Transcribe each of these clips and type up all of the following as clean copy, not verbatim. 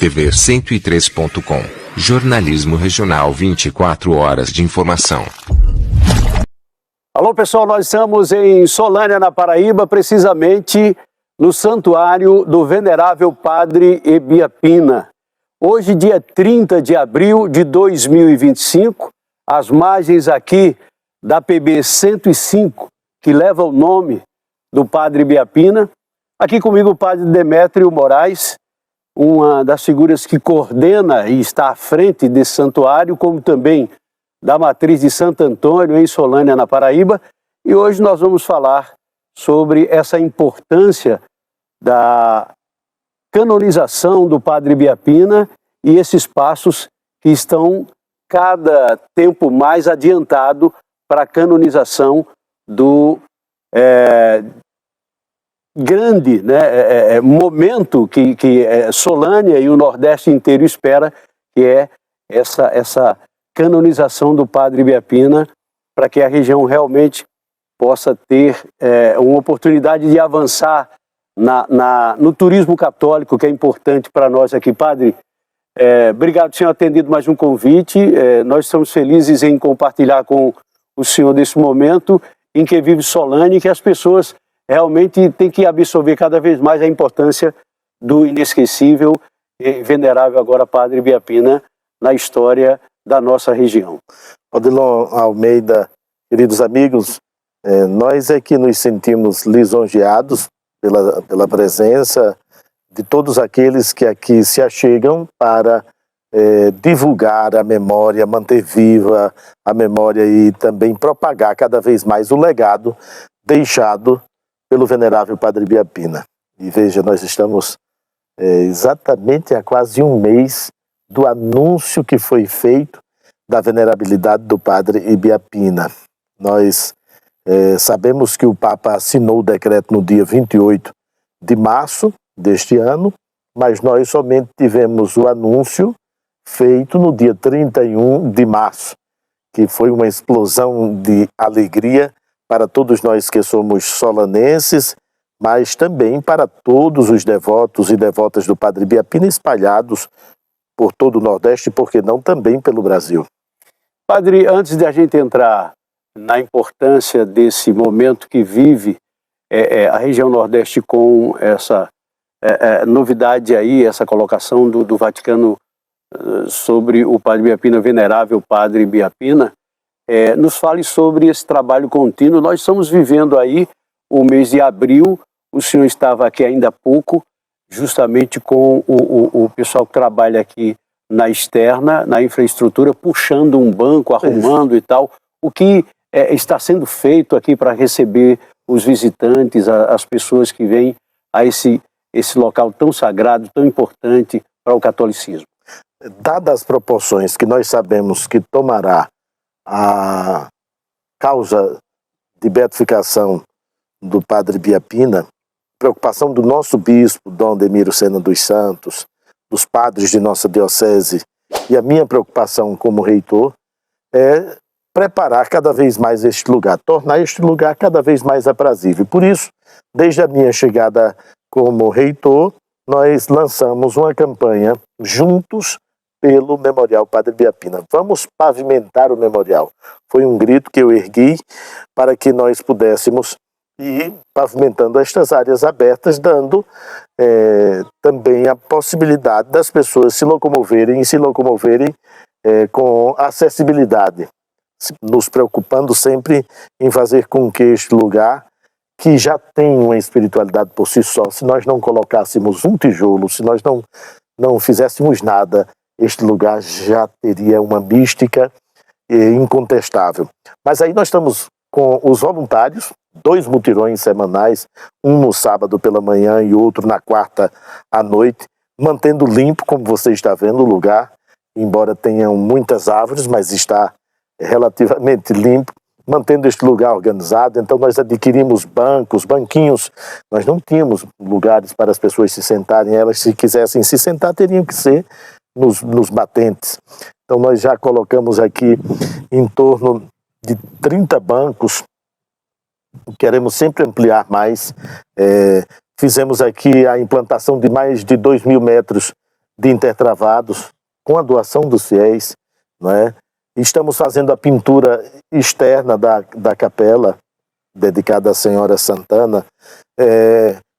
TV 103.com. Jornalismo regional 24 horas de informação. Alô pessoal, nós estamos em Solânia, na Paraíba, precisamente no santuário do venerável Padre Ebiapina. Hoje, dia 30 de abril de 2025, às margens aqui da PB 105, que leva o nome do Padre Ebiapina. Aqui comigo o Padre Demétrio Moraes, uma das figuras que coordena e está à frente desse santuário, como também da matriz de Santo Antônio, em Solânia, na Paraíba. E hoje nós vamos falar sobre essa importância da canonização do Padre Ebiapina e esses passos que estão cada tempo mais adiantado para a canonização do grande momento que Solânia e o Nordeste inteiro espera, que é essa canonização do Padre Ebiapina, para que a região realmente possa ter uma oportunidade de avançar no turismo católico, que é importante para nós aqui. Padre, obrigado por ter atendido mais um convite. Nós estamos felizes em compartilhar com o senhor desse momento em que vive Solânia, e que as pessoas realmente têm que absorver cada vez mais a importância do inesquecível e venerável agora Padre Ebiapina na história da nossa região. Odilon Almeida, queridos amigos, nós é que nos sentimos lisonjeados pela presença de todos aqueles que aqui se achegam para divulgar a memória, manter viva a memória e também propagar cada vez mais o legado deixado pelo venerável Padre Ebiapina. E veja, nós estamos exatamente há quase um mês do anúncio que foi feito da venerabilidade do Padre Ebiapina. Nós sabemos que o Papa assinou o decreto no dia 28 de março deste ano, mas nós somente tivemos o anúncio feito no dia 31 de março, que foi uma explosão de alegria para todos nós que somos solanenses, mas também para todos os devotos e devotas do Padre Ebiapina espalhados por todo o Nordeste, e por que não também pelo Brasil. Padre, antes de a gente entrar na importância desse momento que vive a região Nordeste com essa novidade aí, essa colocação do Vaticano sobre o Padre Ebiapina, venerável Padre Ebiapina, nos fale sobre esse trabalho contínuo. Nós estamos vivendo aí o mês de abril, o senhor estava aqui ainda há pouco, justamente com o pessoal que trabalha aqui na externa, na infraestrutura, puxando um banco, arrumando e tal. O que está sendo feito aqui para receber os visitantes, as pessoas que vêm a esse local tão sagrado, tão importante para o catolicismo? Dadas as proporções que nós sabemos que tomará a causa de beatificação do Padre Ebiapina, preocupação do nosso bispo, Dom Demiro Sena dos Santos, dos padres de nossa diocese, e a minha preocupação como reitor é preparar cada vez mais este lugar, tornar este lugar cada vez mais aprazível. Por isso, desde a minha chegada como reitor, nós lançamos uma campanha juntos pelo Memorial Padre Ebiapina. Vamos pavimentar o memorial. Foi um grito que eu ergui para que nós pudéssemos ir pavimentando estas áreas abertas, dando também a possibilidade das pessoas se locomoverem com acessibilidade, nos preocupando sempre em fazer com que este lugar, que já tem uma espiritualidade por si só, se nós não colocássemos um tijolo, se nós não fizéssemos nada, este lugar já teria uma mística incontestável. Mas aí nós estamos com os voluntários, 2 mutirões semanais, um no sábado pela manhã e outro na quarta à noite, mantendo limpo, como você está vendo, o lugar, embora tenham muitas árvores, mas está relativamente limpo, mantendo este lugar organizado. Então nós adquirimos bancos, banquinhos. Nós não tínhamos lugares para as pessoas se sentarem. Elas, se quisessem se sentar, teriam que ser nos batentes. Então nós já colocamos aqui em torno de 30 bancos. Queremos sempre ampliar mais. Fizemos aqui a implantação de mais de 2.000 metros de intertravados, com a doação dos fiéis, não é? Estamos fazendo a pintura externa da capela, dedicada à Senhora Santana.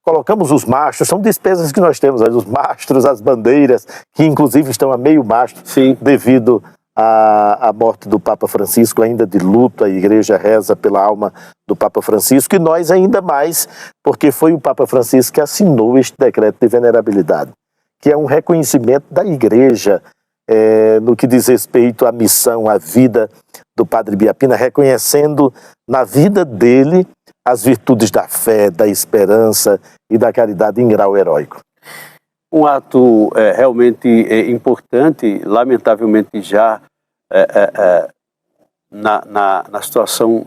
Colocamos os mastros, são despesas que nós temos, os mastros, as bandeiras, que inclusive estão a meio mastro, Sim. devido à morte do Papa Francisco, ainda de luto. A igreja reza pela alma do Papa Francisco, e nós ainda mais, porque foi o Papa Francisco que assinou este decreto de venerabilidade, que é um reconhecimento da igreja no que diz respeito à missão, à vida do Padre Biapina, reconhecendo na vida dele as virtudes da fé, da esperança e da caridade em grau heróico. Um ato realmente importante, lamentavelmente já na situação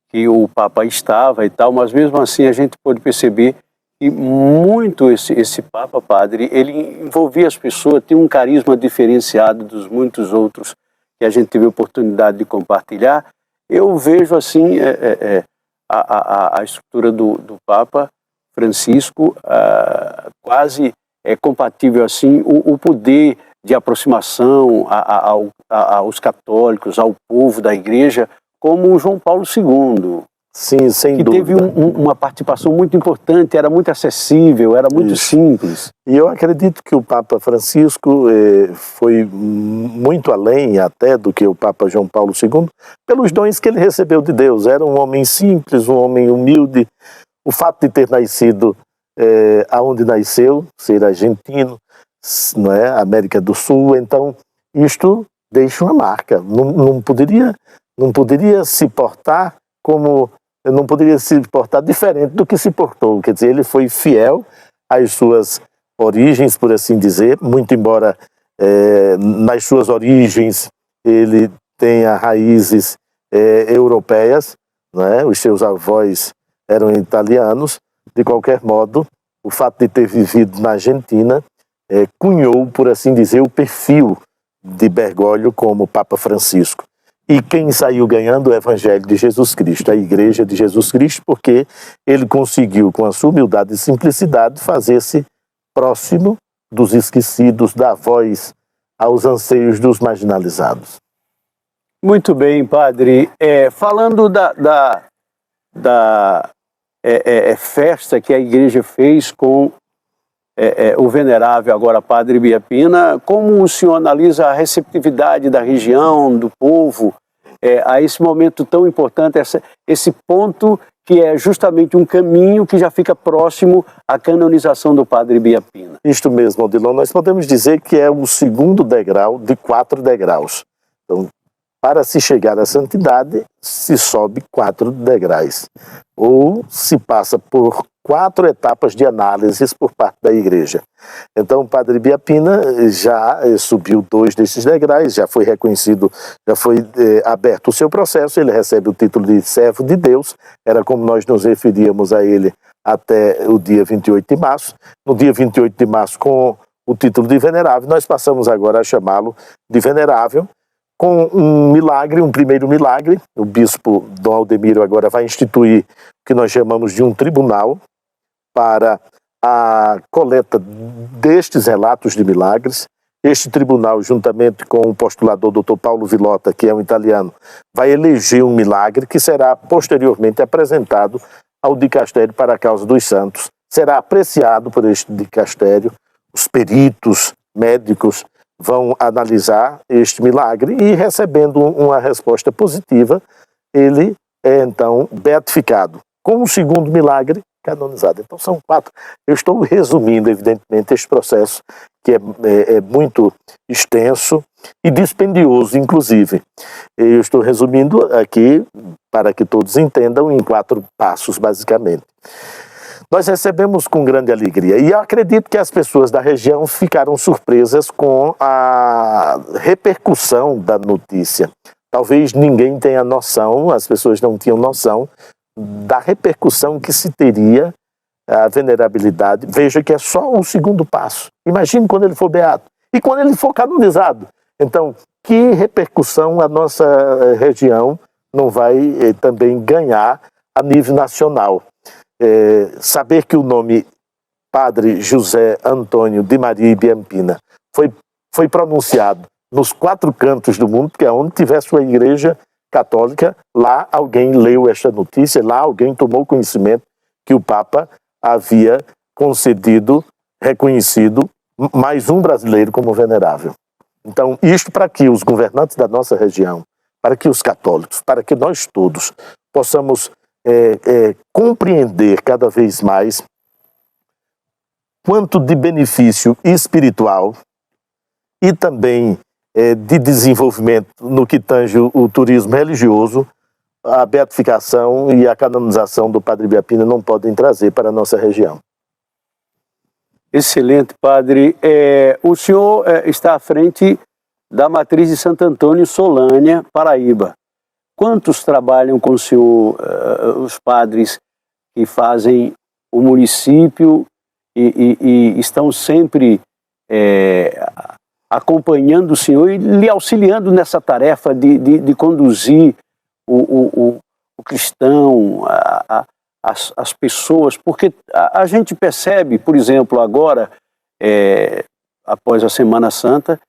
que o Papa estava e tal, mas mesmo assim a gente pode perceber que muito esse Papa, padre, ele envolvia as pessoas, tinha um carisma diferenciado dos muitos outros que a gente teve a oportunidade de compartilhar. Eu vejo assim a estrutura do Papa Francisco quase compatível assim, o poder de aproximação aos católicos, ao povo da igreja, como o João Paulo II. Sim, sem que dúvida. teve uma participação muito importante, era muito acessível, era muito simples. E eu acredito que o Papa Francisco foi muito além até do que o Papa João Paulo II, pelos dons que ele recebeu de Deus. Era um homem simples, um homem humilde. O fato de ter nascido aonde nasceu, ser argentino, não é? América do Sul, então isto deixa uma marca. Não poderia se portar como... não poderia se portar diferente do que se portou. Quer dizer, ele foi fiel às suas origens, por assim dizer, muito embora nas suas origens ele tenha raízes europeias, né? Os seus avós eram italianos. De qualquer modo, o fato de ter vivido na Argentina cunhou, por assim dizer, o perfil de Bergoglio como Papa Francisco. E quem saiu ganhando o Evangelho de Jesus Cristo, a Igreja de Jesus Cristo, porque ele conseguiu, com a sua humildade e simplicidade, fazer-se próximo dos esquecidos, dar voz aos anseios dos marginalizados. Muito bem, padre. Falando da festa que a Igreja fez com o venerável agora Padre Biapina, como o senhor analisa a receptividade da região, do povo, a esse momento tão importante, esse ponto que é justamente um caminho que já fica próximo à canonização do Padre Biapina? Isto mesmo, Odilon, nós podemos dizer que é o segundo degrau de 4 degraus. Então, para se chegar à santidade, se sobe 4 degraus, ou se passa por 4 etapas de análises por parte da Igreja. Então, o Padre Biapina já subiu 2 desses degraus, já foi reconhecido, já foi aberto o seu processo, ele recebe o título de servo de Deus, era como nós nos referíamos a ele até o dia 28 de março. No dia 28 de março, com o título de venerável, nós passamos agora a chamá-lo de venerável, com um milagre, um primeiro milagre. O bispo Dom Aldemiro agora vai instituir o que nós chamamos de um tribunal para a coleta destes relatos de milagres. Este tribunal, juntamente com o postulador Dr. Paulo Villota, que é um italiano, vai eleger um milagre que será posteriormente apresentado ao dicastério para a causa dos santos. Será apreciado por este dicastério, os peritos médicos vão analisar este milagre e, recebendo uma resposta positiva, ele é então beatificado. Com o segundo milagre, canonizado. Então são 4. Eu estou resumindo, evidentemente, este processo que é muito extenso e dispendioso, inclusive. Eu estou resumindo aqui para que todos entendam em 4 passos, basicamente. Nós recebemos com grande alegria e eu acredito que as pessoas da região ficaram surpresas com a repercussão da notícia. Talvez ninguém tenha noção, as pessoas não tinham noção da repercussão que se teria a venerabilidade. Veja que é só o segundo passo. Imagine quando ele for beato e quando ele for canonizado. Então, que repercussão a nossa região não vai também ganhar a nível nacional? Saber que o nome Padre José Antônio de Maria e Biapina foi pronunciado nos 4 cantos do mundo, que é onde tivesse uma igreja católica, lá alguém leu esta notícia, lá alguém tomou conhecimento que o Papa havia concedido, reconhecido mais um brasileiro como venerável. Então, isto para que os governantes da nossa região, para que os católicos, para que nós todos possamos compreender cada vez mais quanto de benefício espiritual e também de desenvolvimento no que tange o turismo religioso, a beatificação e a canonização do Padre Ebiapina não podem trazer para a nossa região. Excelente, padre. O senhor está à frente da matriz de Santo Antônio, Solânia, Paraíba. Quantos trabalham com o senhor, os padres que fazem o município e estão sempre acompanhando o senhor e lhe auxiliando nessa tarefa de conduzir o cristão, as pessoas? Porque a gente percebe, por exemplo, agora, após a Semana Santa,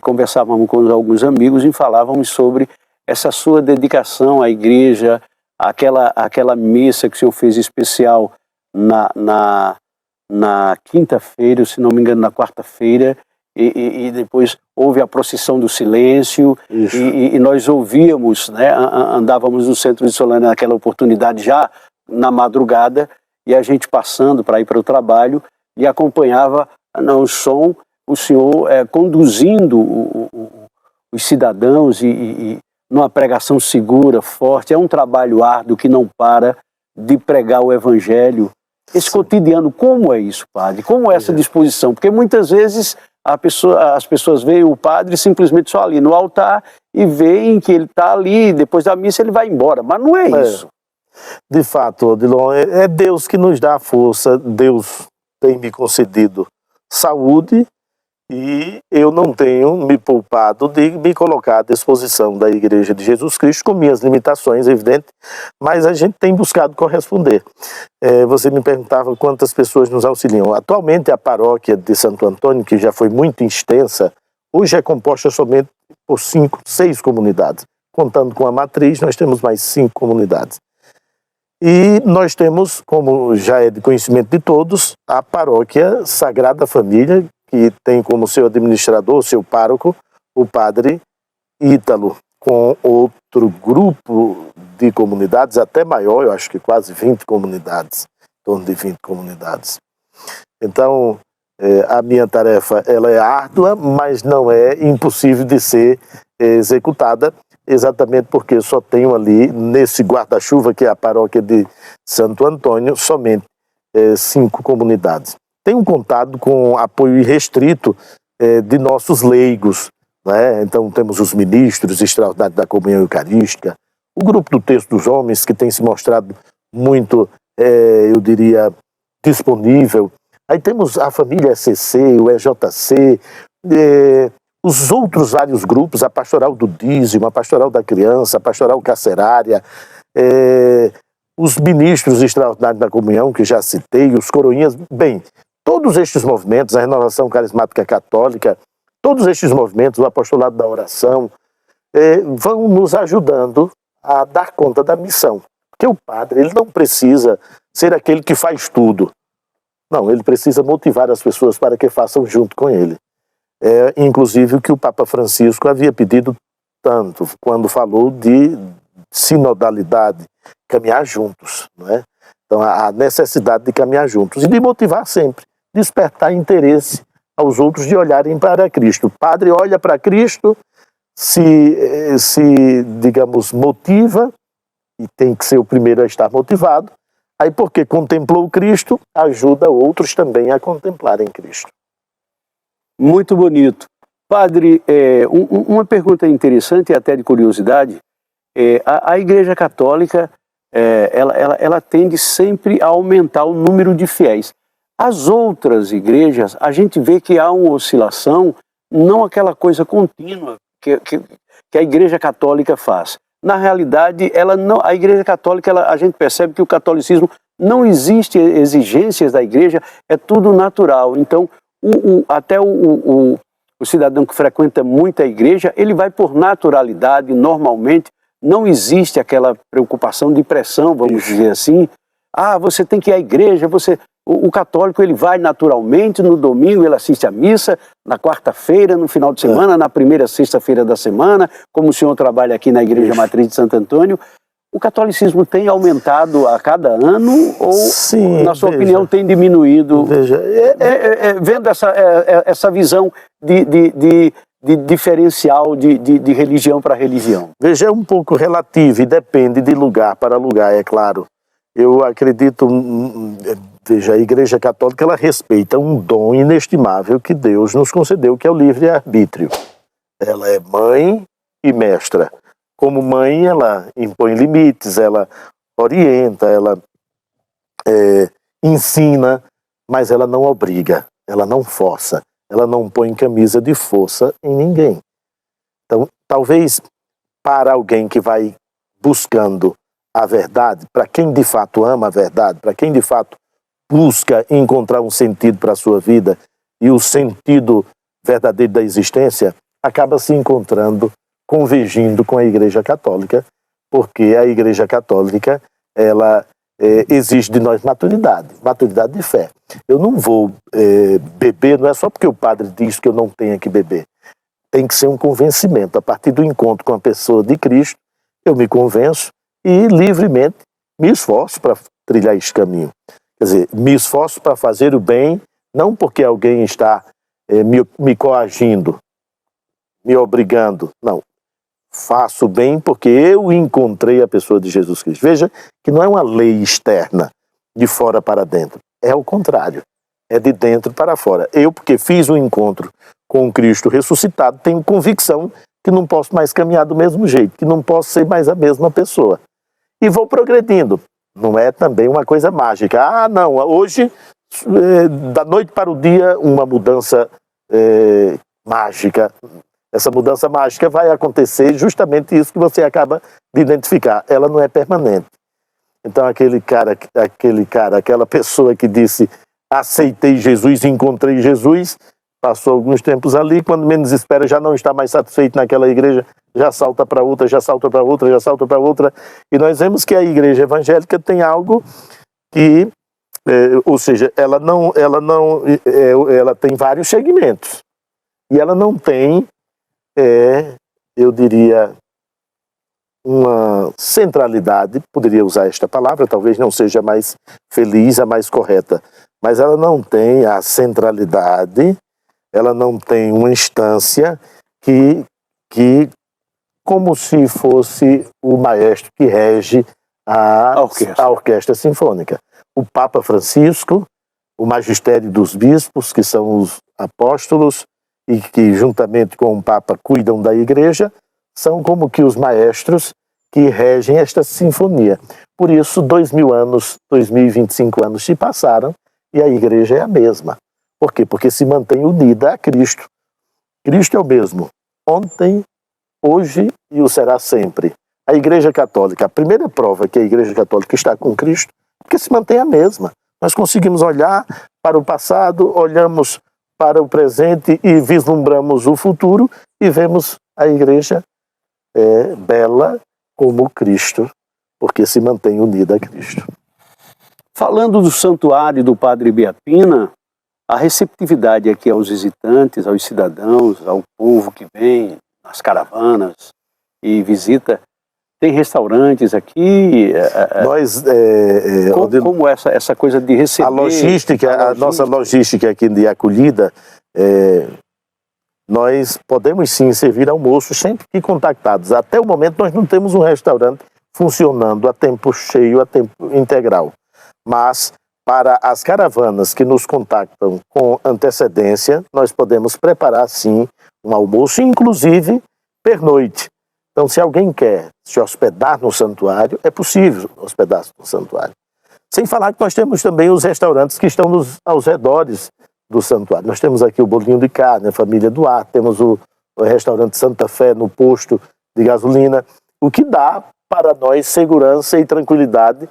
conversávamos com alguns amigos e falávamos sobre essa sua dedicação à igreja, aquela missa que o senhor fez especial na quinta-feira, se não me engano, na quarta-feira, e depois houve a procissão do silêncio, e nós ouvíamos, né, andávamos no centro de Solânia naquela oportunidade já na madrugada, e a gente passando para ir para o trabalho, e acompanhava no som o senhor conduzindo os cidadãos e numa pregação segura, forte. É um trabalho árduo que não para de pregar o evangelho. Esse cotidiano, como é isso, padre? Como é essa disposição? Porque muitas vezes as pessoas veem o padre simplesmente só ali no altar e veem que ele está ali, depois da missa ele vai embora, mas não é isso. De fato, Odilon, é Deus que nos dá a força. Deus tem me concedido saúde e eu não tenho me poupado de me colocar à disposição da Igreja de Jesus Cristo, com minhas limitações, evidente, mas a gente tem buscado corresponder. Você me perguntava quantas pessoas nos auxiliam. Atualmente a paróquia de Santo Antônio, que já foi muito extensa, hoje é composta somente por 5, 6 comunidades. Contando com a matriz, nós temos mais 5 comunidades. E nós temos, como já é de conhecimento de todos, a paróquia Sagrada Família, que tem como seu administrador, seu pároco, o padre Ítalo, com outro grupo de comunidades, até maior, eu acho que quase 20 comunidades, em torno de 20 comunidades. Então, a minha tarefa ela é árdua, mas não é impossível de ser executada, exatamente porque eu só tenho ali, nesse guarda-chuva, que é a paróquia de Santo Antônio, somente 5 comunidades. Tenho contado com apoio irrestrito de nossos leigos, né? Então temos os ministros extraordinários da comunhão eucarística, o grupo do Texto dos Homens, que tem se mostrado muito, eu diria, disponível. Aí temos a família ECC, o EJC, os outros vários grupos, a Pastoral do Dízimo, a Pastoral da Criança, a Pastoral Carcerária, os ministros extraordinários da comunhão, que já citei, os coroinhas. Bem, todos estes movimentos, a Renovação Carismática Católica, todos estes movimentos, o Apostolado da Oração, vão nos ajudando a dar conta da missão. Porque o padre, ele não precisa ser aquele que faz tudo. Não, ele precisa motivar as pessoas para que façam junto com ele. Inclusive o que o Papa Francisco havia pedido tanto, quando falou de sinodalidade, caminhar juntos, não é? Então a necessidade de caminhar juntos e de motivar sempre, despertar interesse aos outros de olharem para Cristo. O padre olha para Cristo, se digamos, motiva, e tem que ser o primeiro a estar motivado, aí porque contemplou Cristo, ajuda outros também a contemplarem Cristo. Muito bonito. Padre, uma pergunta interessante e até de curiosidade, a Igreja Católica, ela tende sempre a aumentar o número de fiéis. As outras igrejas, a gente vê que há uma oscilação, não aquela coisa contínua que a Igreja Católica faz. Na realidade, a Igreja Católica, a gente percebe que o catolicismo não existe exigências da Igreja, é tudo natural. Então, até o o cidadão que frequenta muito a igreja, ele vai por naturalidade, normalmente, não existe aquela preocupação de pressão, vamos dizer assim. Ah, você tem que ir à igreja, o católico ele vai naturalmente, no domingo ele assiste à missa, na quarta-feira, no final de semana, na primeira sexta-feira da semana, como o senhor trabalha aqui na Igreja Matriz de Santo Antônio. O catolicismo tem aumentado a cada ano ou, sim, na sua opinião, tem diminuído? Veja, vendo essa visão de diferencial de religião para religião. Veja, é um pouco relativo e depende de lugar para lugar, é claro. Eu acredito, veja, a Igreja Católica ela respeita um dom inestimável que Deus nos concedeu, que é o livre-arbítrio. Ela é mãe e mestra. Como mãe, ela impõe limites, ela orienta, ela ensina, mas ela não obriga, ela não força, ela não põe camisa de força em ninguém. Então, talvez para alguém que vai buscando a verdade, para quem de fato ama a verdade, para quem de fato busca encontrar um sentido para a sua vida e o sentido verdadeiro da existência, acaba se encontrando, convergindo com a Igreja Católica, porque a Igreja Católica, ela exige de nós maturidade de fé. Eu não vou beber, não é só porque o padre diz que eu não tenho que beber. Tem que ser um convencimento. A partir do encontro com a pessoa de Cristo, eu me convenço e livremente me esforço para trilhar esse caminho. Quer dizer, me esforço para fazer o bem, não porque alguém está me coagindo, me obrigando, não. Faço bem porque eu encontrei a pessoa de Jesus Cristo. Veja que não é uma lei externa, de fora para dentro. É o contrário. É de dentro para fora. Eu, porque fiz um encontro com Cristo ressuscitado, tenho convicção que não posso mais caminhar do mesmo jeito, que não posso ser mais a mesma pessoa. E vou progredindo. Não é também uma coisa mágica. Ah, não, hoje, da noite para o dia, uma mudança mágica. Essa mudança mágica vai acontecer justamente isso que você acaba de identificar. Ela não é permanente. Então aquela pessoa que disse aceitei Jesus, encontrei Jesus, passou alguns tempos ali, quando menos espera já não está mais satisfeito naquela igreja, já salta para outra, já salta para outra, já salta para outra. E nós vemos que a igreja evangélica tem algo que, ou seja, ela tem vários segmentos. E ela não tem eu diria, uma centralidade, poderia usar esta palavra, talvez não seja mais feliz, a mais correta, mas ela não tem a centralidade, ela não tem uma instância que como se fosse o maestro que rege a orquestra sinfônica. O Papa Francisco, o magistério dos bispos, que são os apóstolos, e que juntamente com o Papa cuidam da igreja, são como que os maestros que regem esta sinfonia. Por isso, 2000 anos, 2025 anos se passaram e a igreja é a mesma. Por quê? Porque se mantém unida a Cristo. Cristo é o mesmo, ontem, hoje e o será sempre. A Igreja Católica, a primeira prova que a Igreja Católica está com Cristo, é porque se mantém a mesma. Nós conseguimos olhar para o passado, olhamos para o presente e vislumbramos o futuro e vemos a igreja bela como Cristo, porque se mantém unida a Cristo. Falando do santuário do Padre Ibiapina, a receptividade aqui aos visitantes, aos cidadãos, ao povo que vem nas caravanas e visita, tem restaurantes aqui? Nós, como essa coisa de receber? A nossa logística aqui de acolhida, nós podemos sim servir almoço sempre que contactados. Até o momento nós não temos um restaurante funcionando a tempo cheio, a tempo integral. Mas para as caravanas que nos contactam com antecedência, nós podemos preparar sim um almoço, inclusive pernoite. Então, se alguém quer se hospedar no santuário, é possível hospedar-se no santuário. Sem falar que nós temos também os restaurantes que estão aos redores do santuário. Nós temos aqui o Bolinho de Carne, a Família Duarte, temos o restaurante Santa Fé no posto de gasolina, o que dá para nós segurança e tranquilidade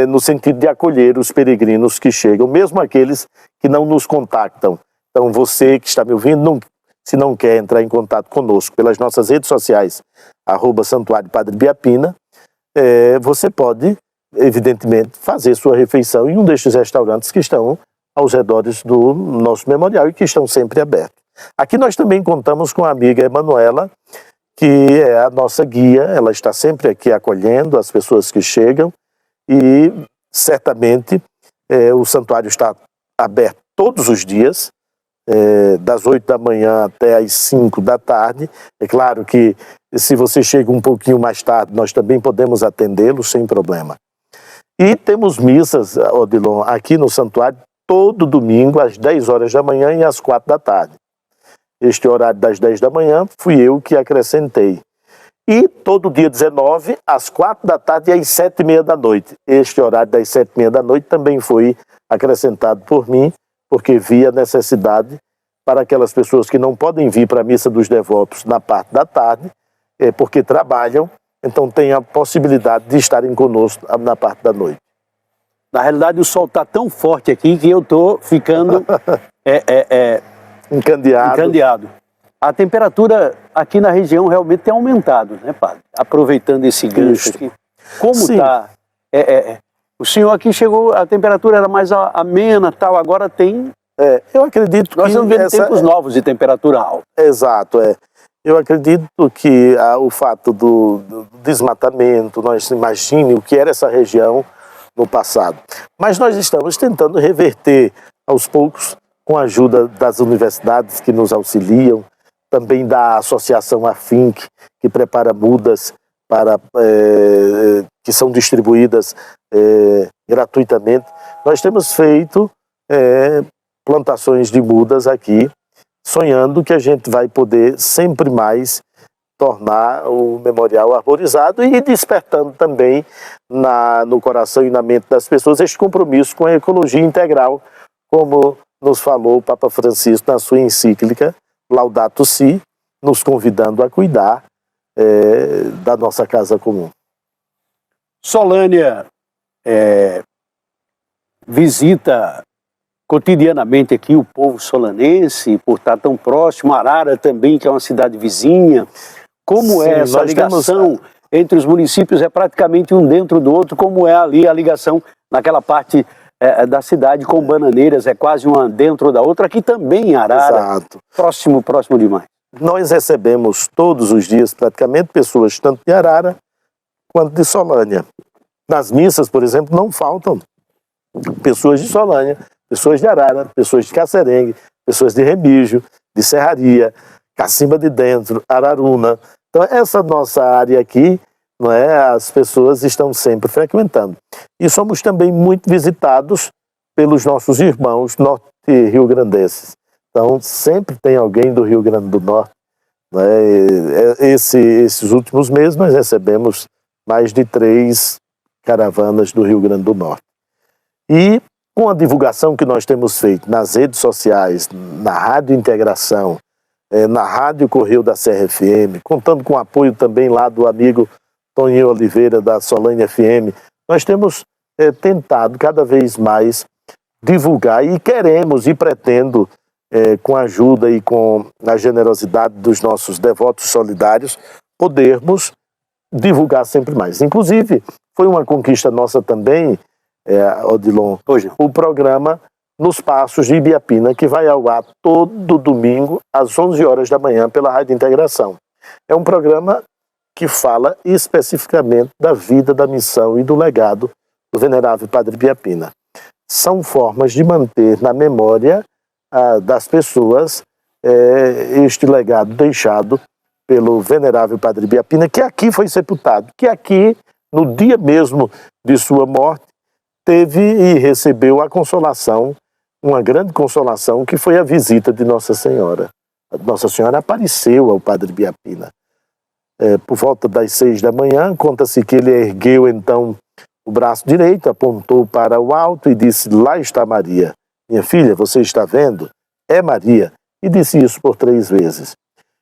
no sentido de acolher os peregrinos que chegam, mesmo aqueles que não nos contactam. Então, você que está me ouvindo, se não quer entrar em contato conosco pelas nossas redes sociais, @Santuário Padre Biapina, você pode, evidentemente, fazer sua refeição em um destes restaurantes que estão aos redores do nosso memorial e que estão sempre abertos. Aqui nós também contamos com a amiga Emanuela, que é a nossa guia. Ela está sempre aqui acolhendo as pessoas que chegam e certamente o santuário está aberto todos os dias, das 8 da manhã até as 5 da tarde. É claro que se você chega um pouquinho mais tarde, nós também podemos atendê-lo sem problema. E temos missas, Odilon, aqui no santuário todo domingo às 10 horas da manhã e às 4 da tarde. Este horário das 10 da manhã fui eu que acrescentei. E todo dia 19, às 4 da tarde e às 7h30 da noite. Este horário das 7h30 da noite também foi acrescentado por mim, porque vi a necessidade para aquelas pessoas que não podem vir para a Missa dos Devotos na parte da tarde, porque trabalham, então tem a possibilidade de estarem conosco na parte da noite. Na realidade, o sol está tão forte aqui que eu estou ficando encandeado. A temperatura aqui na região realmente tem aumentado, né, padre? Aproveitando esse gancho aqui. Como está? O senhor aqui chegou, a temperatura era mais amena, tal, agora tem... eu acredito nós que... estamos vendo tempos novos de temperatura alta. Exato, Eu acredito que o fato do desmatamento, nós imagine o que era essa região no passado. Mas nós estamos tentando reverter aos poucos, com a ajuda das universidades que nos auxiliam, também da associação AFINC, que prepara mudas que são distribuídas gratuitamente. Nós temos feito plantações de mudas aqui, sonhando que a gente vai poder sempre mais tornar o memorial arborizado e despertando também no coração e na mente das pessoas este compromisso com a ecologia integral, como nos falou o Papa Francisco na sua encíclica Laudato Si, nos convidando a cuidar da nossa casa comum. Solânia visita cotidianamente aqui o povo solanense, por estar tão próximo, Arara também, que é uma cidade vizinha. Como é essa ligação entre os municípios? É praticamente um dentro do outro. Como é ali a ligação naquela parte da cidade com Bananeiras? É quase uma dentro da outra. Aqui também em Arara. Exato. Próximo demais. Nós recebemos todos os dias praticamente pessoas tanto de Arara quanto de Solânia. Nas missas, por exemplo, não faltam pessoas de Solânia, pessoas de Arara, pessoas de Cacerengue, pessoas de Remígio, de Serraria, Cacimba de Dentro, Araruna. Então essa nossa área aqui, as pessoas estão sempre frequentando. E somos também muito visitados pelos nossos irmãos norte-riograndenses. Então sempre tem alguém do Rio Grande do Norte. Esses últimos meses nós recebemos mais de 3 caravanas do Rio Grande do Norte. E com a divulgação que nós temos feito nas redes sociais, na Rádio Integração, na Rádio Correio da Serra FM, contando com o apoio também lá do amigo Toninho Oliveira da Solânia FM, nós temos tentado cada vez mais divulgar e queremos e pretendo, com a ajuda e com a generosidade dos nossos devotos solidários, podermos divulgar sempre mais. Inclusive, foi uma conquista nossa também, Odilon, o programa Nos Passos de Ibiapina, que vai ao ar todo domingo às 11 horas da manhã pela Rádio Integração. É um programa que fala especificamente da vida, da missão e do legado do venerável Padre Biapina. São formas de manter na memória das pessoas este legado deixado pelo venerável Padre Biapina, que aqui foi sepultado, que aqui, no dia mesmo de sua morte, teve e recebeu a consolação, uma grande consolação, que foi a visita de Nossa Senhora. Nossa Senhora apareceu ao Padre Biapina. Por volta das 6 da manhã, conta-se que ele ergueu então o braço direito, apontou para o alto e disse: lá está Maria. Minha filha, você está vendo? É Maria. E disse isso por 3 vezes.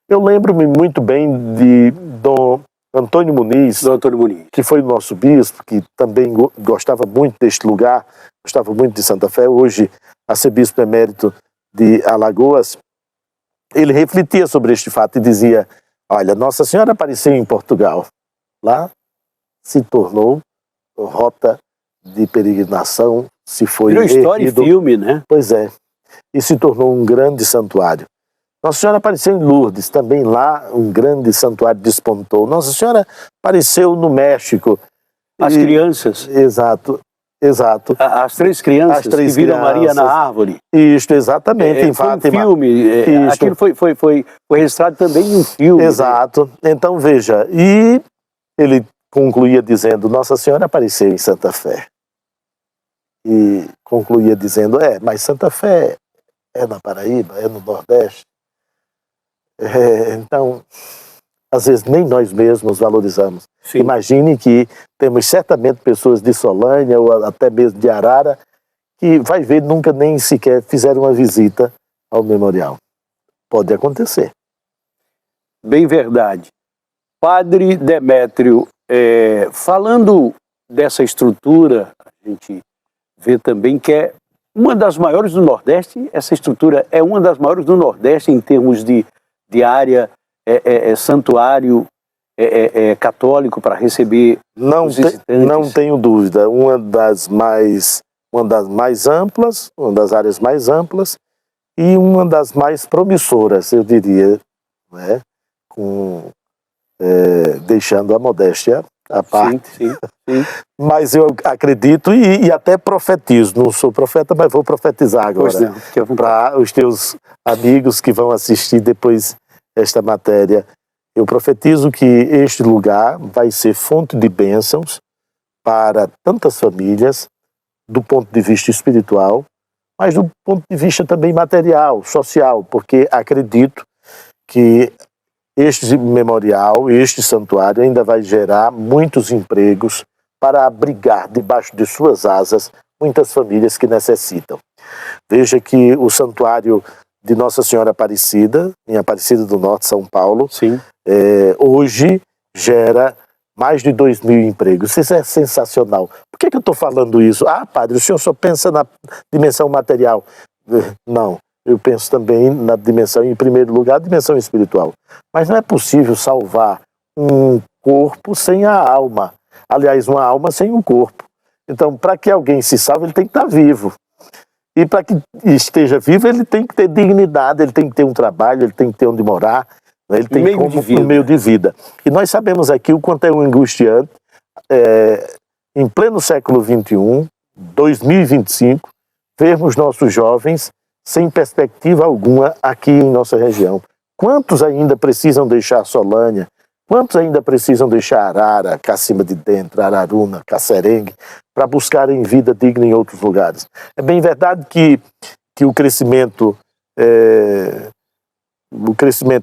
Eu lembro-me muito bem de Dom Antônio Muniz, que foi o nosso bispo, que também gostava muito deste lugar, gostava muito de Santa Fé, hoje arcebispo emérito de Alagoas. ele refletia sobre este fato e dizia: olha, Nossa Senhora apareceu em Portugal, lá se tornou rota de peregrinação, se foi virou história e erguido, filme, né? pois é, e se tornou um grande santuário. Nossa Senhora apareceu em Lourdes, também lá um grande santuário despontou. Nossa Senhora apareceu no México. As crianças. Exato. As três crianças que viram Maria na árvore. Isto, exatamente, em foi Fátima. Um filme, aquilo foi registrado também em um filme. Exato. Então, veja, e ele concluía dizendo: Nossa Senhora apareceu em Santa Fé. E concluía dizendo: mas Santa Fé é na Paraíba, é no Nordeste. Então, às vezes nem nós mesmos valorizamos. Sim. Imagine que temos certamente pessoas de Solânia ou até mesmo de Arara que vai ver nunca nem sequer fizeram uma visita ao memorial. Pode acontecer. Bem verdade. Padre Demétrio, falando dessa estrutura, a gente vê também que é uma das maiores do Nordeste. Essa estrutura é uma das maiores do Nordeste em termos de área, santuário católico para receber os visitantes. Não tenho dúvida. Uma das mais amplas, uma das áreas mais amplas e uma das mais promissoras, eu diria, né? Deixando a modéstia à parte. Sim. Mas eu acredito e até profetizo. Não sou profeta, mas vou profetizar agora para os teus amigos que vão assistir depois esta matéria. Eu profetizo que este lugar vai ser fonte de bênçãos para tantas famílias, do ponto de vista espiritual, mas do ponto de vista também material, social, porque acredito que este memorial, este santuário ainda vai gerar muitos empregos para abrigar debaixo de suas asas muitas famílias que necessitam. Veja que o santuário de Nossa Senhora Aparecida, em Aparecida do Norte, São Paulo, hoje gera mais de 2.000 empregos. Isso é sensacional. Por que eu estou falando isso? Padre, o senhor só pensa na dimensão material. Não, eu penso também na dimensão, em primeiro lugar, a dimensão espiritual. Mas não é possível salvar um corpo sem a alma. Aliás, uma alma sem um corpo. Então, para que alguém se salve, ele tem que estar vivo. E para que esteja vivo, ele tem que ter dignidade, ele tem que ter um trabalho, ele tem que ter onde morar, ele tem um meio de vida. E nós sabemos aqui o quanto é angustiante, em pleno século XXI, 2025, vermos nossos jovens sem perspectiva alguma aqui em nossa região. Quantos ainda precisam deixar Solânia? Quantos ainda precisam deixar Arara, Cacimba de Dentro, Araruna, Cacerengue, para buscarem vida digna em outros lugares? É bem verdade que o crescimento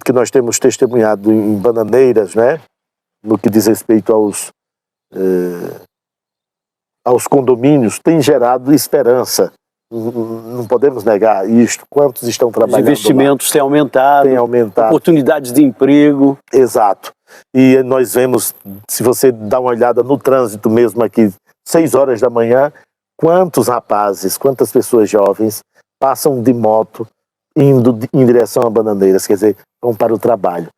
que nós temos testemunhado em Bananeiras, né, no que diz respeito aos condomínios, tem gerado esperança. Não podemos negar isto. Quantos estão trabalhando? Os investimentos têm aumentado, oportunidades de emprego. Exato. E nós vemos, se você dá uma olhada no trânsito mesmo aqui, 6 horas da manhã, quantos rapazes, quantas pessoas jovens passam de moto indo em direção a Bananeiras, quer dizer, vão para o trabalho.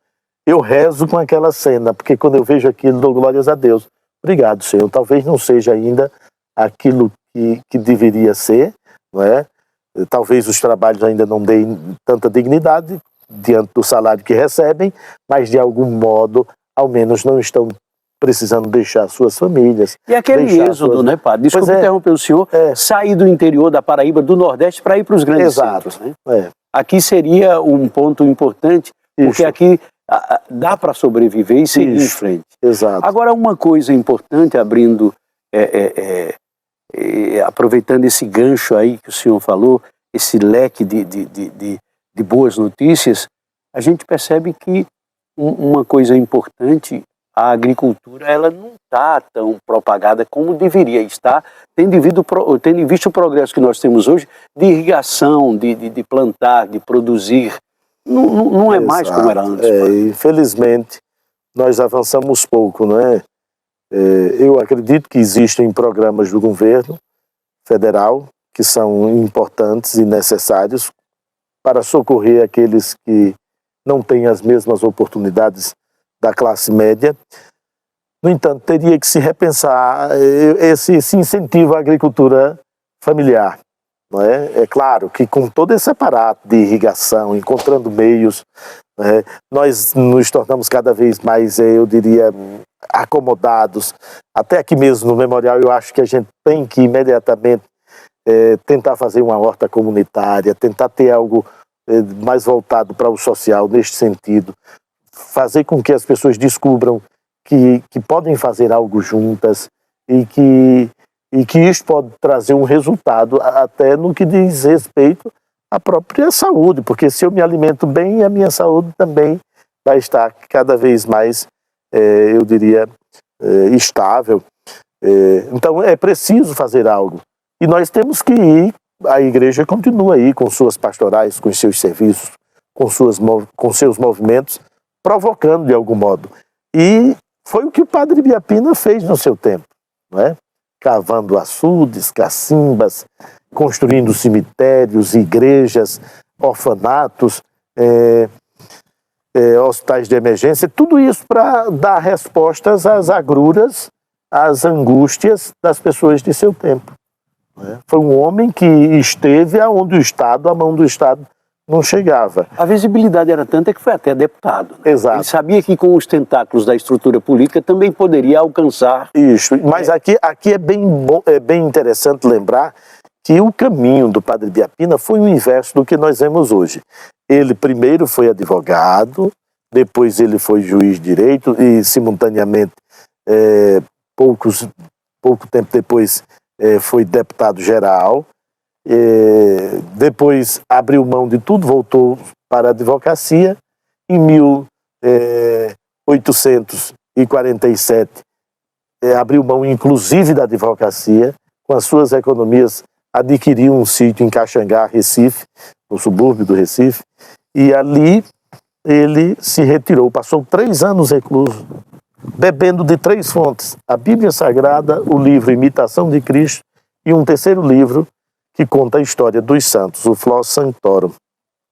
Eu rezo com aquela cena, porque quando eu vejo aquilo, dou glórias a Deus. Obrigado, Senhor. Talvez não seja ainda aquilo que deveria ser, não é? Talvez os trabalhos ainda não deem tanta dignidade diante do salário que recebem, mas de algum modo, ao menos, não estão precisando deixar suas famílias. E aquele êxodo, né, padre? Desculpe interromper o senhor, sair do interior da Paraíba, do Nordeste, para ir para os grandes centros. Né? Aqui seria um ponto importante, porque aqui dá para sobreviver e seguir em frente. Exato. Agora, uma coisa importante, abrindo, aproveitando esse gancho aí que o senhor falou, esse leque de boas notícias, a gente percebe que uma coisa importante, a agricultura, ela não está tão propagada como deveria estar, tendo visto o progresso que nós temos hoje de irrigação, de plantar, de produzir. Não é mais como era antes. Infelizmente, nós avançamos pouco, não é? Eu acredito que existem programas do governo federal que são importantes e necessários para socorrer aqueles que não tem as mesmas oportunidades da classe média. No entanto, teria que se repensar esse incentivo à agricultura familiar. Não é? É claro que com todo esse aparato de irrigação, encontrando meios, nós nos tornamos cada vez mais, eu diria, acomodados. Até aqui mesmo no Memorial, eu acho que a gente tem que imediatamente tentar fazer uma horta comunitária, tentar ter algo mais voltado para o social neste sentido, fazer com que as pessoas descubram que podem fazer algo juntas e que isso pode trazer um resultado até no que diz respeito à própria saúde, porque se eu me alimento bem, a minha saúde também vai estar cada vez mais, eu diria, estável. Então é preciso fazer algo. E nós temos que ir, a igreja continua aí com suas pastorais, com seus serviços, com seus movimentos, provocando de algum modo. E foi o que o padre Biapina fez no seu tempo, não é? Cavando açudes, cacimbas, construindo cemitérios, igrejas, orfanatos, hospitais de emergência, tudo isso para dar respostas às agruras, às angústias das pessoas de seu tempo. Foi um homem que esteve aonde a mão do Estado não chegava. A visibilidade era tanta que foi até deputado. Né? Exato. Ele sabia que com os tentáculos da estrutura política também poderia alcançar... Isso, mas aqui é bem interessante lembrar que o caminho do padre Biapina foi o inverso do que nós vemos hoje. Ele primeiro foi advogado, depois ele foi juiz de direito e simultaneamente, pouco tempo depois, foi deputado geral. Depois abriu mão de tudo, voltou para a advocacia. Em 1847 abriu mão inclusive da advocacia, com as suas economias adquiriu um sítio em Caxangá, Recife, no subúrbio do Recife, e ali ele se retirou, passou 3 anos recluso, bebendo de 3 fontes: a Bíblia Sagrada, o livro Imitação de Cristo e um terceiro livro que conta a história dos santos, o Flor Sanctorum.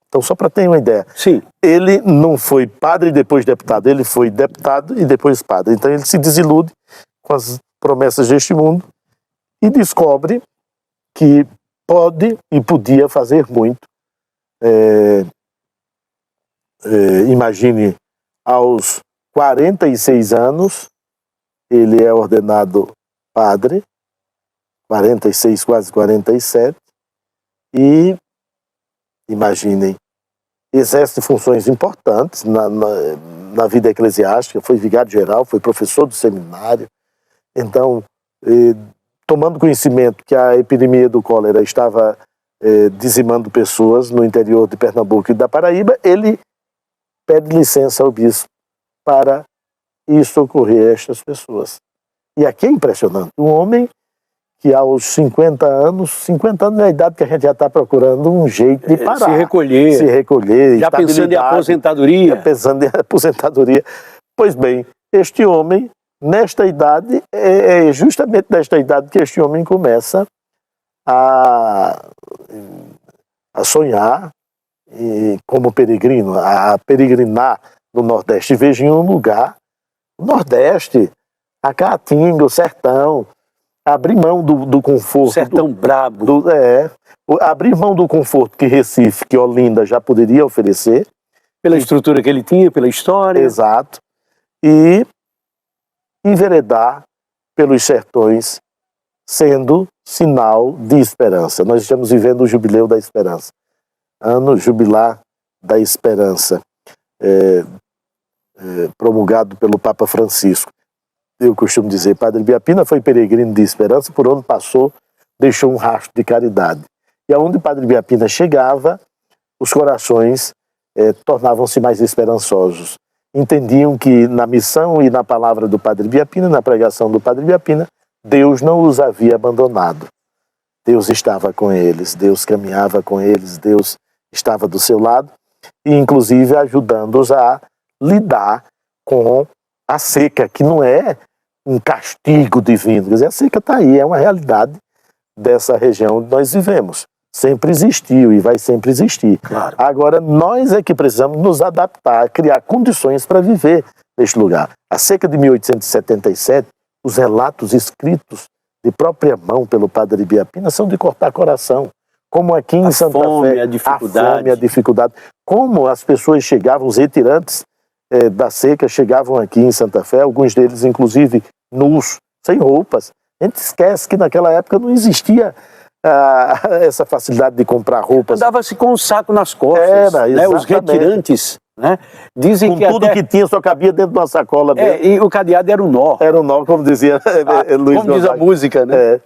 Então, só para ter uma ideia, Sim. Ele não foi padre e depois deputado, ele foi deputado e depois padre. Então ele se desilude com as promessas deste mundo e descobre que pode e podia fazer muito. Imagine, aos 46 anos, ele é ordenado padre, 46, quase 47, e, imaginem, exerce funções importantes na vida eclesiástica, foi vigário-geral, foi professor do seminário. Então, tomando conhecimento que a epidemia do cólera estava dizimando pessoas no interior de Pernambuco e da Paraíba, ele pede licença ao bispo para ir socorrer estas pessoas. E aqui é impressionante, um homem que aos 50 anos é a idade que a gente já está procurando um jeito de parar. Se recolher. Já pensando em aposentadoria. Já pensando em aposentadoria. Pois bem, este homem, nesta idade, é justamente nesta idade que este homem começa a sonhar como peregrino, a peregrinar no Nordeste. Veja, em um lugar, o Nordeste, a Caatinga, o sertão, abrir mão do conforto... Sertão brabo. Abrir mão do conforto que Recife, que Olinda já poderia oferecer. Pela estrutura que ele tinha, pela história. Exato. E enveredar pelos sertões, sendo sinal de esperança. Nós estamos vivendo o Jubileu da Esperança. Ano Jubilar da Esperança, promulgado pelo Papa Francisco. Eu costumo dizer, Padre Biapina foi peregrino de esperança, por onde passou, deixou um rastro de caridade. E aonde Padre Biapina chegava, os corações tornavam-se mais esperançosos. Entendiam que na missão e na palavra do Padre Biapina, na pregação do Padre Biapina, Deus não os havia abandonado. Deus estava com eles, Deus caminhava com eles, Deus estava do seu lado, e inclusive ajudando-os a lidar com a seca, que não é um castigo divino. Quer dizer, a seca está aí, é uma realidade dessa região onde nós vivemos. sempre existiu e vai sempre existir. Claro. Agora, nós é que precisamos nos adaptar, criar condições para viver neste lugar. A seca de 1877, os relatos escritos de própria mão pelo padre Ibiapina são de cortar coração. Como aqui em Santa Fé, a fome, a dificuldade. Como as pessoas chegavam, os retirantes da seca chegavam aqui em Santa Fé, alguns deles inclusive nus, sem roupas. A gente esquece que naquela época não existia essa facilidade de comprar roupas. Andava-se com um saco nas costas. Era, né? Os retirantes, né? Dizem com que tudo que tinha só cabia dentro de uma sacola mesmo. E o cadeado era um nó. Era um nó, como dizia Luiz como diz a Gonzaga. música, né?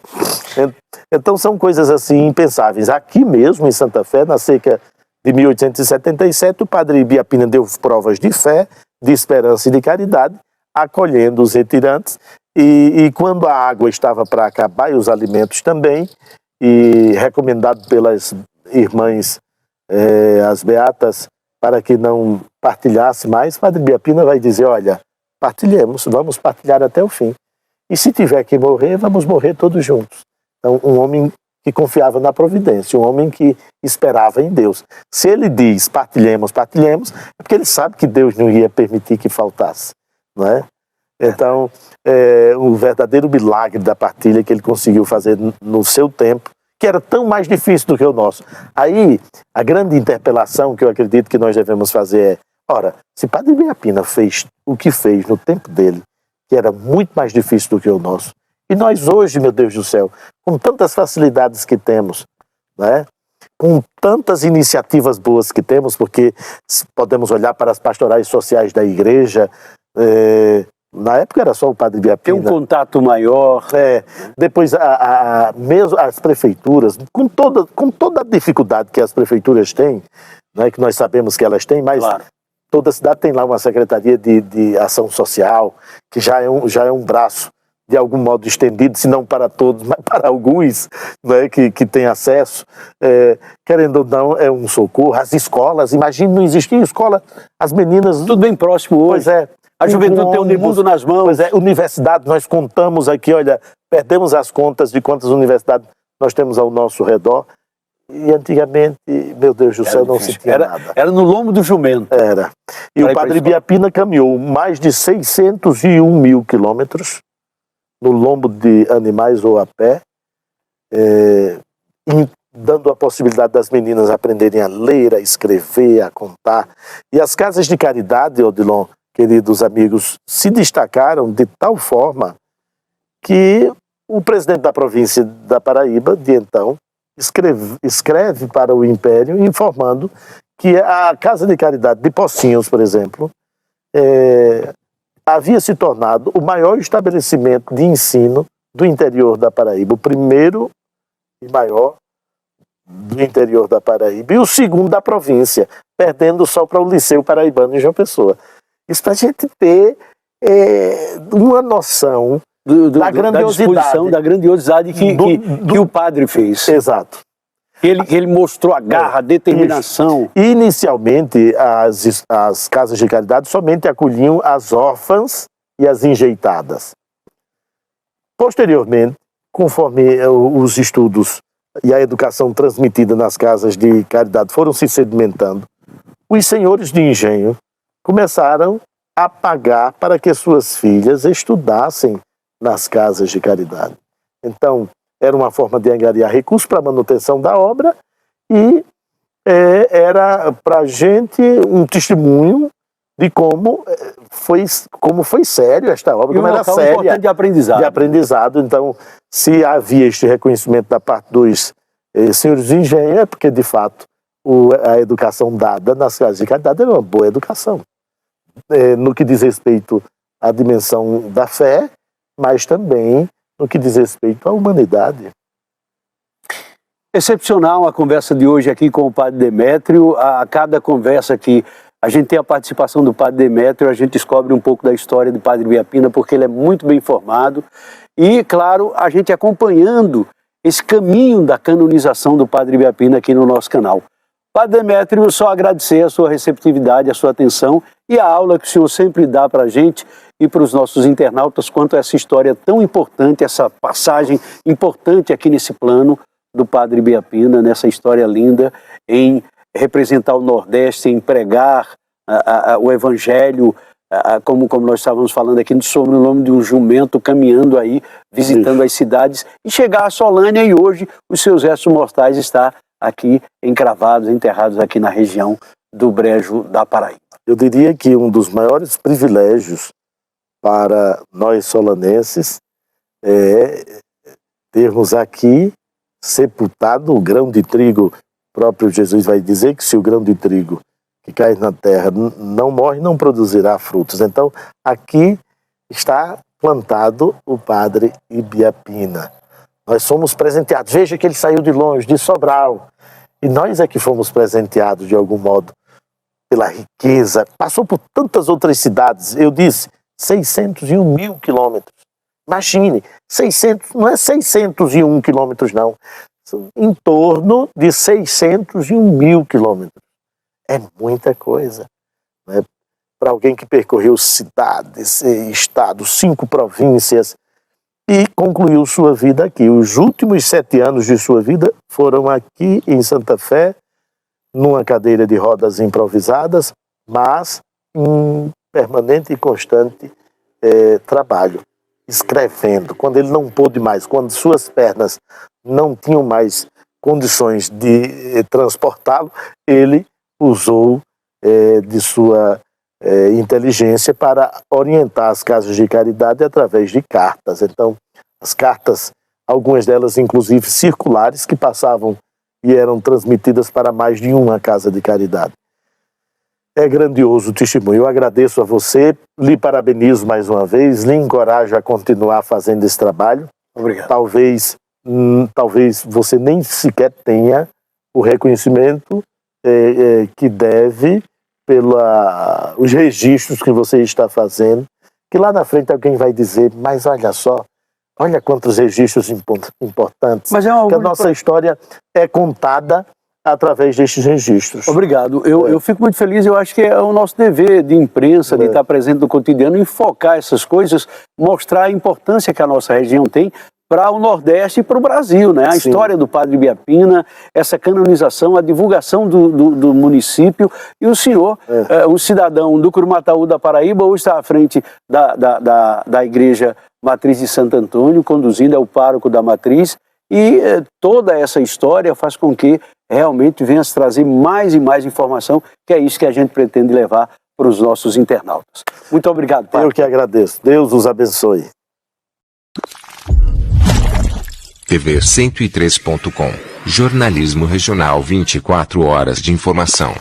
Então são coisas assim impensáveis. Aqui mesmo em Santa Fé, na seca de 1877, o padre Ibiapina deu provas de fé, de esperança e de caridade, acolhendo os retirantes, e quando a água estava para acabar e os alimentos também, e recomendado pelas irmãs, as beatas, para que não partilhasse mais, o padre Ibiapina vai dizer, olha, partilhemos, vamos partilhar até o fim. E se tiver que morrer, vamos morrer todos juntos. Então, um homem que confiava na providência, um homem que esperava em Deus. Se ele diz, partilhemos, partilhemos, é porque ele sabe que Deus não ia permitir que faltasse, não é? Então, o verdadeiro milagre da partilha que ele conseguiu fazer no seu tempo, que era tão mais difícil do que o nosso. Aí, a grande interpelação que eu acredito que nós devemos fazer ora, se Padre Ibiapina fez o que fez no tempo dele, que era muito mais difícil do que o nosso, e nós hoje, meu Deus do céu, com tantas facilidades que temos, né? Com tantas iniciativas boas que temos, porque podemos olhar para as pastorais sociais da igreja, na época era só o Padre Ibiapina. Tem um contato maior. Depois, mesmo as prefeituras, com toda a dificuldade que as prefeituras têm, né, que nós sabemos que elas têm, mas claro, toda cidade tem lá uma secretaria de ação social, que já é um braço, de algum modo estendido, se não para todos, mas para alguns, né, que têm acesso. Querendo ou não, é um socorro. As escolas, imagine, não existia escola, as meninas... Tudo bem próximo hoje. Pois é. A juventude tem um mundo nas mãos. Pois é, universidade, nós contamos aqui, olha, perdemos as contas de quantas universidades nós temos ao nosso redor. E antigamente, meu Deus do céu, não se tinha nada. Era no lombo do jumento. Era. E o Padre Ibiapina caminhou mais de 601 mil quilômetros no lombo de animais ou a pé, dando a possibilidade das meninas aprenderem a ler, a escrever, a contar. E as casas de caridade, Odilon, queridos amigos, se destacaram de tal forma que o presidente da província da Paraíba, de então, escreve para o Império informando que a Casa de Caridade de Pocinhos, por exemplo, havia se tornado o maior estabelecimento de ensino do interior da Paraíba, o primeiro e maior do interior da Paraíba, e o segundo da província, perdendo só para o Liceu Paraibano em João Pessoa. Isso para a gente ter uma noção da grandiosidade. Da grandiosidade que o padre fez. Exato. Ele mostrou a garra, a determinação. Isso. Inicialmente, as casas de caridade somente acolhiam as órfãs e as enjeitadas. Posteriormente, conforme os estudos e a educação transmitida nas casas de caridade foram se sedimentando, os senhores de engenho começaram a pagar para que suas filhas estudassem nas casas de caridade. Então, era uma forma de angariar recursos para a manutenção da obra e era para a gente um testemunho de como foi sério esta obra, como era séria de aprendizado. Então, se havia este reconhecimento da parte dos senhores de engenho, é porque, de fato, a educação dada nas casas de caridade era uma boa educação. No que diz respeito à dimensão da fé, mas também no que diz respeito à humanidade. Excepcional a conversa de hoje aqui com o Padre Demétrio. A cada conversa que a gente tem a participação do Padre Demétrio, a gente descobre um pouco da história do Padre Ibiapina, porque ele é muito bem informado. E, claro, a gente acompanhando esse caminho da canonização do Padre Ibiapina aqui no nosso canal. Padre Demétrio, só agradecer a sua receptividade, a sua atenção e a aula que o senhor sempre dá para a gente e para os nossos internautas quanto a essa história tão importante, essa passagem importante aqui nesse plano do Padre Ibiapina nessa história linda, em representar o Nordeste, em pregar o Evangelho, como nós estávamos falando aqui, sobre o nome de um jumento caminhando aí, visitando as cidades, e chegar a Solânia, e hoje os seus restos mortais estão aqui encravados, enterrados aqui na região do Brejo da Paraíba. Eu diria que um dos maiores privilégios para nós solanenses é termos aqui sepultado o grão de trigo. O próprio Jesus vai dizer que se o grão de trigo que cai na terra não morre, não produzirá frutos. Então, aqui está plantado o Padre Ibiapina. Nós somos presenteados. Veja que ele saiu de longe, de Sobral. E nós é que fomos presenteados, de algum modo, pela riqueza. Passou por tantas outras cidades. Eu disse, 601 mil quilômetros. Imagine, 600, não é 601 quilômetros, não. Em torno de 601 mil quilômetros. É muita coisa, né? Para alguém que percorreu cidades, estados, 5 províncias e concluiu sua vida aqui. Os últimos 7 anos de sua vida foram aqui em Santa Fé, numa cadeira de rodas improvisadas, mas em permanente e constante trabalho, escrevendo. Quando ele não pôde mais, quando suas pernas não tinham mais condições de transportá-lo, ele usou de sua inteligência para orientar as casas de caridade através de cartas. Então, as cartas, algumas delas inclusive circulares, que passavam e eram transmitidas para mais de uma casa de caridade. É grandioso o testemunho. Eu agradeço a você, lhe parabenizo mais uma vez, lhe encorajo a continuar fazendo esse trabalho. Obrigado. Talvez você nem sequer tenha o reconhecimento que deve pelos registros que você está fazendo, que lá na frente alguém vai dizer, mas olha só, olha quantos registros importantes, mas que a nossa história é contada através destes registros. Obrigado. Eu fico muito feliz, eu acho que é o nosso dever de imprensa, de estar presente no cotidiano, enfocar essas coisas, mostrar a importância que a nossa região tem para o Nordeste e para o Brasil, né? A história do Padre Ibiapina, essa canonização, a divulgação do município, e o senhor, um cidadão do Curumataú da Paraíba, hoje está à frente da Igreja Matriz de Santo Antônio, conduzindo, é o pároco da Matriz, e toda essa história faz com que realmente venha se trazer mais e mais informação, que é isso que a gente pretende levar para os nossos internautas. Muito obrigado, Padre. Eu que agradeço. Deus os abençoe. TV103.com. Jornalismo regional, 24 horas de informação.